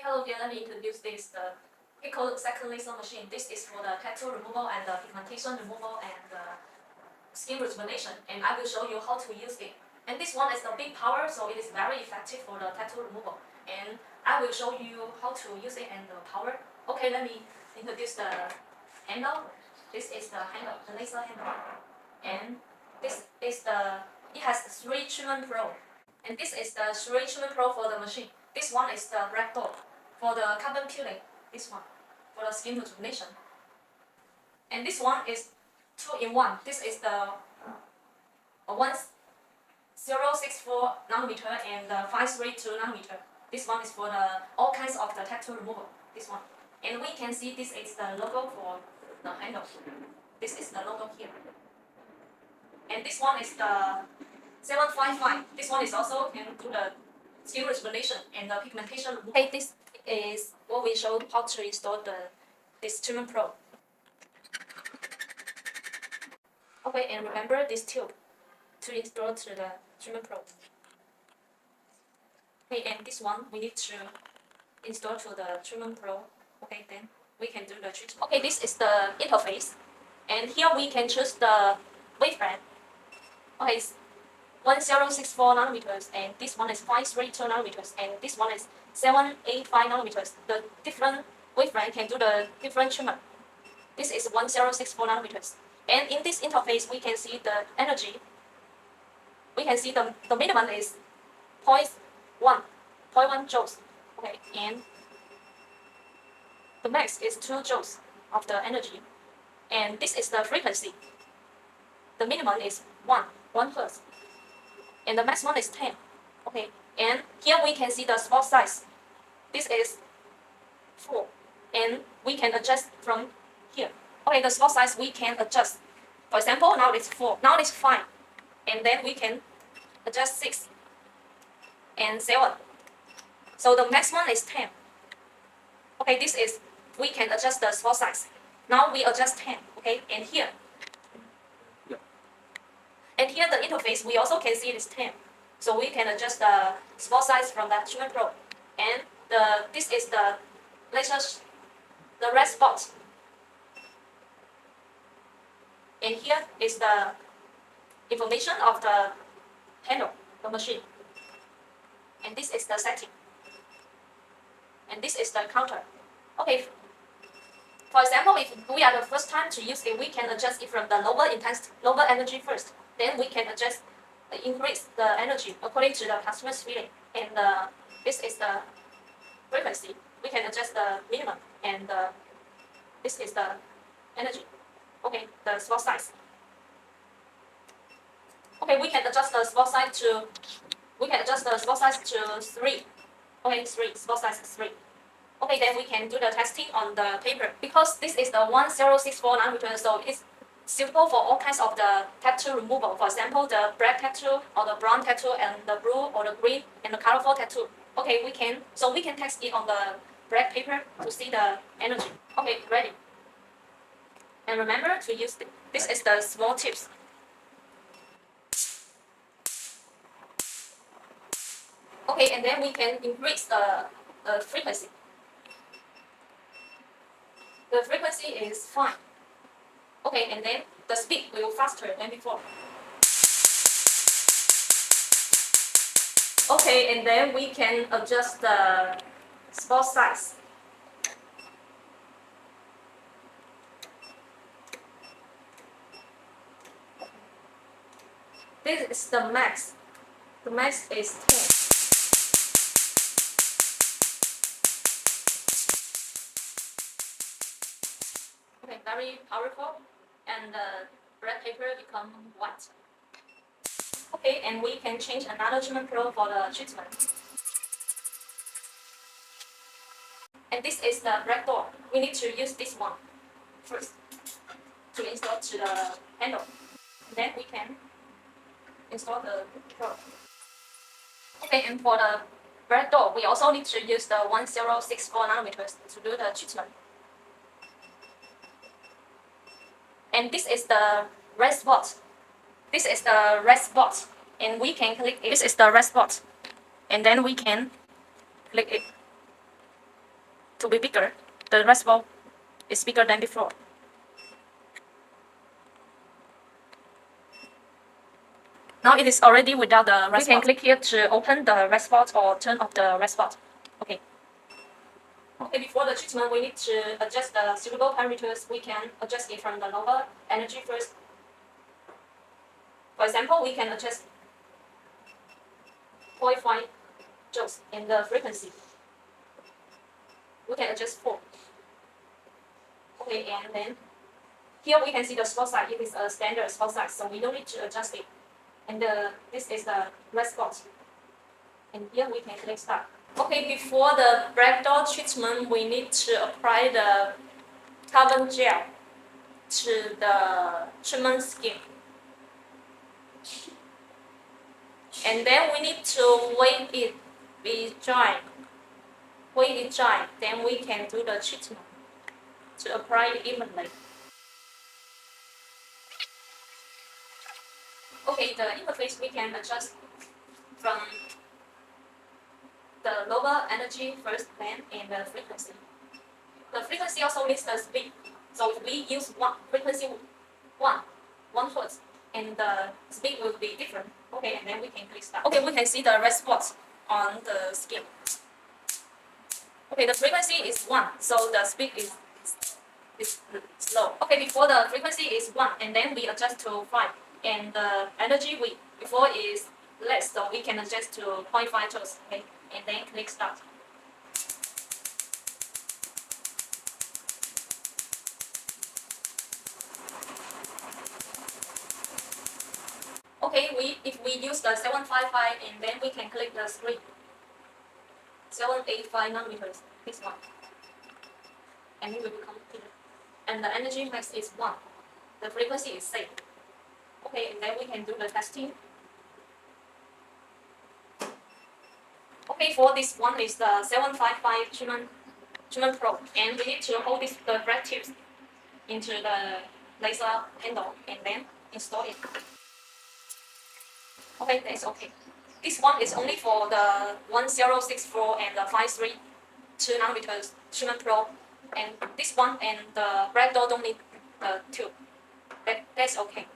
hello again. Let me introduce this Pico second laser machine. This is for the tattoo removal and the pigmentation removal and skin rejuvenation. And I will show you how to use it. And this one is the big power, so it is very effective for the tattoo removal. And I will show you how to use it and the power. Okay, let me introduce the handle. This is the handle, the laser handle. And this is it has 3 treatment pro. And this is the 3 treatment pro for the machine. This one is the black dot for the carbon peeling. This one for the skin rejuvenation. And this one is 2-in-1. This is the 1064 nanometer and the 532 nanometer. This one is for the all kinds of the tattoo removal. This one. And we can see this is the logo for the handle. This is the logo here. And this one is the 755. This one is also can do the skin rejuvenation and the pigmentation removal. Okay, this is what we showed how to install this treatment pro. Okay, and remember this tube to install to the treatment pro. Okay, and this one we need to install to the treatment pro. Okay, then we can do the treatment. Okay, this is the interface, and here we can choose the wavelength. Okay, it's 1064 nanometers, and this one is 532 nanometers, and this one is 785 nanometers. The different wavelength can do the different treatment. This is 1064 nanometers. And in this interface, we can see the energy. We can see the minimum is 0.1 joules. Okay, and the max is 2 joules of the energy. And this is the frequency. The minimum is 1 hertz. And the maximum is 10. Okay, and here we can see the spot size. This is 4, and we can adjust from here. Okay, the spot size we can adjust. For example, now it's 4, now it's 5, and then we can adjust 6 and 7. So the maximum is 10. Okay, this is we can adjust the spot size. Now we adjust 10. Okay, and here. And here the interface, we also can see it is 10. So we can adjust the spot size from that treatment pro. And this is the red spot. And here is the information of the handle, the machine. And this is the setting. And this is the counter. Okay. For example, if we are the first time to use it, we can adjust it from the lower intensity, lower energy first. Then we can adjust, increase the energy according to the customer's feeling. And this is the frequency. We can adjust the minimum, and this is the energy. Okay, the spot size. Okay, we can adjust the spot size to 3. Okay, 3 spot size is 3. Okay, then we can do the testing on the paper because this is the 1064 nanometer, so it's suitable for all kinds of the tattoo removal. For example, the black tattoo or the brown tattoo and the blue or the green and the colorful tattoo. Okay, we can test it on the black paper to see the energy. Okay, ready. And remember to use this is the small tips. Okay, and then we can increase the frequency. The frequency is fine. Okay, and then the speed will faster than before. Okay, and then we can adjust the spot size. This is the max. The max is 10. Okay, very powerful, and the black paper become white. Okay, and we can change another treatment pro for the treatment. And this is the black door. We need to use this one first to install to the handle. Then we can install the pro. Okay, and for the black door, we also need to use the 1064 nanometers to do the treatment. And this is the red spot. This is the red spot, and we can click it. This is the red spot, and then we can click it. to be bigger. The reservoir is bigger than before. Now it is already without the reservoir. We can click here to open the reservoir or turn off the reservoir. Okay. Okay, before the treatment, we need to adjust the suitable parameters. We can adjust it from the lower energy first. For example, we can adjust 0.5 joules in the frequency. We can adjust 4. Okay, and then here we can see the spot size. It is a standard spot size, so we don't need to adjust it. And this is the red spot. And here we can click start. Okay, before the breakdown treatment, we need to apply the carbon gel to the treatment skin. And then we need to wait it be dry. Wait it dry, then we can do the treatment to apply it evenly. Okay, the interface we can adjust from the lower energy first, then and the frequency. The frequency also needs the speed. So if we use frequency 1 hertz, and the speed will be different. Okay, and then we can click start. Okay, we can see the red spots on the skin. Okay, the frequency is 1, so the speed is slow. Okay, before the frequency is 1, and then we adjust to 5, and the energy before is less, so we can adjust to 0.5 joules. Okay, and then click start. Okay, if we use the 755, and then we can click the screen. 785 nanometers, this one. And it will become clear. And the energy max is 1. The frequency is safe. Okay, and then we can do the testing. Okay, for this one is the 755 treatment probe, and we need to hold the black tubes into the laser handle and then install it. Okay, that's okay. This one is only for the 1064 and the 532 nanometers treatment probe, and this one and the black dot don't need the tube. That's okay.